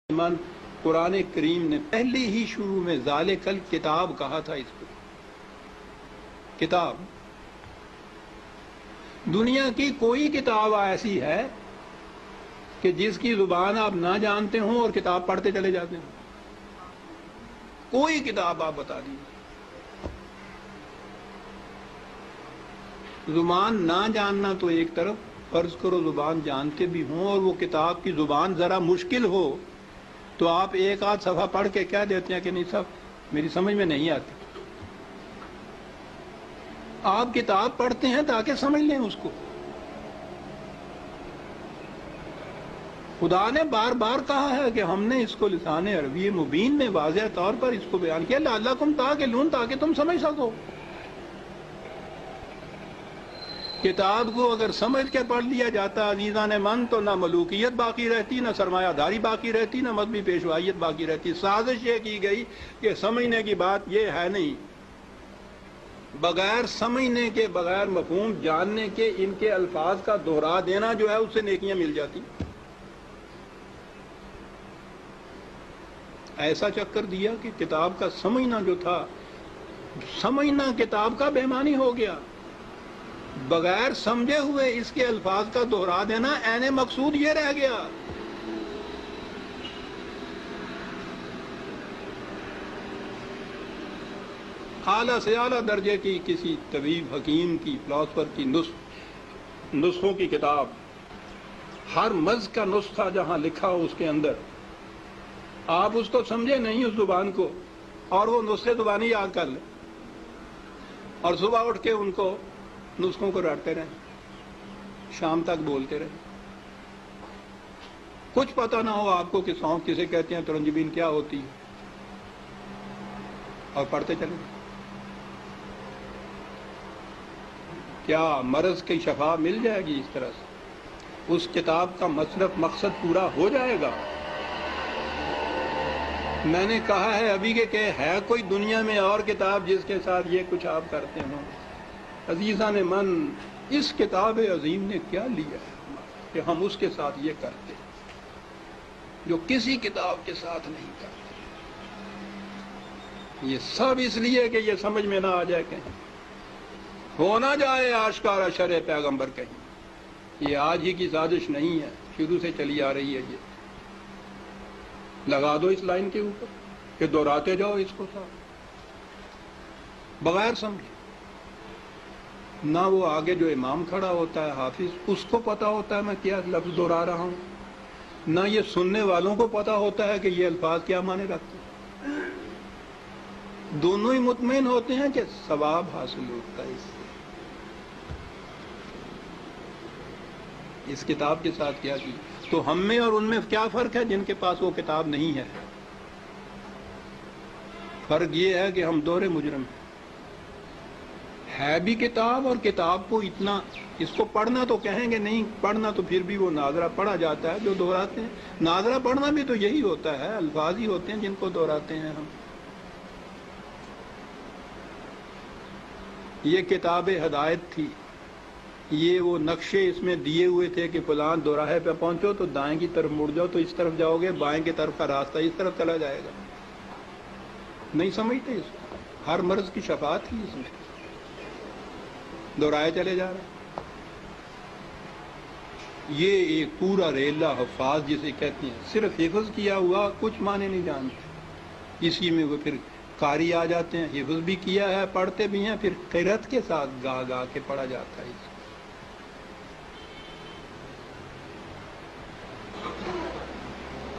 من قرآن کریم نے پہلے ہی شروع میں ذالکل کتاب کہا تھا. اس کو کتاب، دنیا کی کوئی کتاب ایسی ہے کہ جس کی زبان آپ نہ جانتے ہوں اور کتاب پڑھتے چلے جاتے ہیں؟ کوئی کتاب آپ بتا دیجیے. زبان نہ جاننا تو ایک طرف، فرض کرو زبان جانتے بھی ہوں اور وہ کتاب کی زبان ذرا مشکل ہو تو آپ ایک آدھ صفحہ پڑھ کے کہہ دیتے ہیں کہ نہیں صاحب میری سمجھ میں نہیں آتی. آپ کتاب پڑھتے ہیں تاکہ سمجھ لیں اس کو. خدا نے بار بار کہا ہے کہ ہم نے اس کو لسان عربی مبین میں واضح طور پر اس کو بیان کیا، لعلکم تعقلون، تاکہ تم سمجھ سکو. کتاب کو اگر سمجھ کے پڑھ لیا جاتا عزیزان من تو نہ ملوکیت باقی رہتی، نہ سرمایہ داری باقی رہتی، نہ مذہبی پیشوائیت باقی رہتی. سازش یہ کی گئی کہ سمجھنے کی بات یہ ہے نہیں، بغیر سمجھنے کے، بغیر مفہوم جاننے کے ان کے الفاظ کا دہرا دینا جو ہے اس سے نیکیاں مل جاتی. ایسا چکر دیا کہ کتاب کا سمجھنا جو تھا، سمجھنا کتاب کا بے معنی ہو گیا. بغیر سمجھے ہوئے اس کے الفاظ کا دہرا دینا عین مقصود یہ رہ گیا. اعلیٰ سے اعلیٰ درجے کی کسی طبیب، حکیم کی، فلاسفر کی نسخوں کی کتاب، ہر مذہب کا نسخہ جہاں لکھا ہو اس کے اندر آپ اس کو سمجھے نہیں اس زبان کو، اور وہ نسخے زبانی یاد کر لیں اور صبح اٹھ کے ان کو نسخوں کو رٹتے رہیں، شام تک بولتے رہیں. کچھ پتہ نہ ہو آپ کو کہ سونف کسے کہتے ہیں، ترنجبین کیا ہوتی ہے، اور پڑھتے چلیں. کیا مرض کی شفا مل جائے گی اس طرح سے؟ اس کتاب کا مصرف مقصد پورا ہو جائے گا؟ میں نے کہا ہے ابھی کہ ہے کوئی دنیا میں اور کتاب جس کے ساتھ یہ کچھ آپ کرتے ہوں؟ عزیزان من، اس کتاب عظیم نے کیا لیا ہے کہ ہم اس کے ساتھ یہ کرتے جو کسی کتاب کے ساتھ نہیں کرتے؟ یہ سب اس لیے کہ یہ سمجھ میں نہ آ جائے، کہیں ہو نہ جائے آشکارا شرع پیغمبر. کہیں یہ آج ہی کی سازش نہیں ہے، شروع سے چلی آ رہی ہے. یہ لگا دو اس لائن کے اوپر کہ دہراتے جاؤ اس کو ساتھ بغیر سمجھے. نہ وہ آگے جو امام کھڑا ہوتا ہے حافظ، اس کو پتا ہوتا ہے میں کیا لفظ دہرا رہا ہوں، نہ یہ سننے والوں کو پتا ہوتا ہے کہ یہ الفاظ کیا معنی رکھتے ہیں. دونوں ہی مطمئن ہوتے ہیں کہ ثواب حاصل ہوتا ہے. اس کتاب کے ساتھ کیا کی تو ہم میں اور ان میں کیا فرق ہے جن کے پاس وہ کتاب نہیں ہے؟ فرق یہ ہے کہ ہم دوہرے مجرم ہیں. ہے بھی کتاب، اور کتاب کو اتنا، اس کو پڑھنا تو کہیں گے نہیں، پڑھنا تو پھر بھی وہ ناظرہ پڑھا جاتا ہے جو دہراتے ہیں. ناظرہ پڑھنا بھی تو یہی ہوتا ہے، الفاظ ہی ہوتے ہیں جن کو دہراتے ہیں ہم. یہ کتاب ہدایت تھی، یہ وہ نقشے اس میں دیے ہوئے تھے کہ فلاں دوراہے پہ پہنچو تو دائیں کی طرف مڑ جاؤ تو اس طرف جاؤ گے، بائیں کی طرف کا راستہ اس طرف چلا جائے گا. نہیں سمجھتے اس کو. ہر مرض کی شفا تھی اس میں، دہرائے چلے جا رہے. یہ ایک پورا ریلا حفاظ جسے کہتے ہیں، صرف حفظ کیا ہوا کچھ معنی نہیں جانتے. اسی میں وہ پھر قاری آ جاتے ہیں، حفظ بھی کیا ہے، پڑھتے بھی ہیں، پھر قرأت کے ساتھ گا گا کے پڑھا جاتا ہے.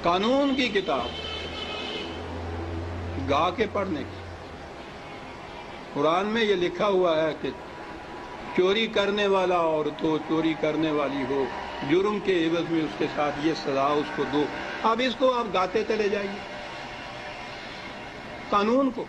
قانون کی کتاب گا کے پڑھنے کی. قرآن میں یہ لکھا ہوا ہے کہ چوری کرنے والا عورت ہو، چوری کرنے والی ہو، جرم کے عوض میں اس کے ساتھ یہ سزا اس کو دو. اب اس کو آپ گاتے چلے جائیے قانون کو.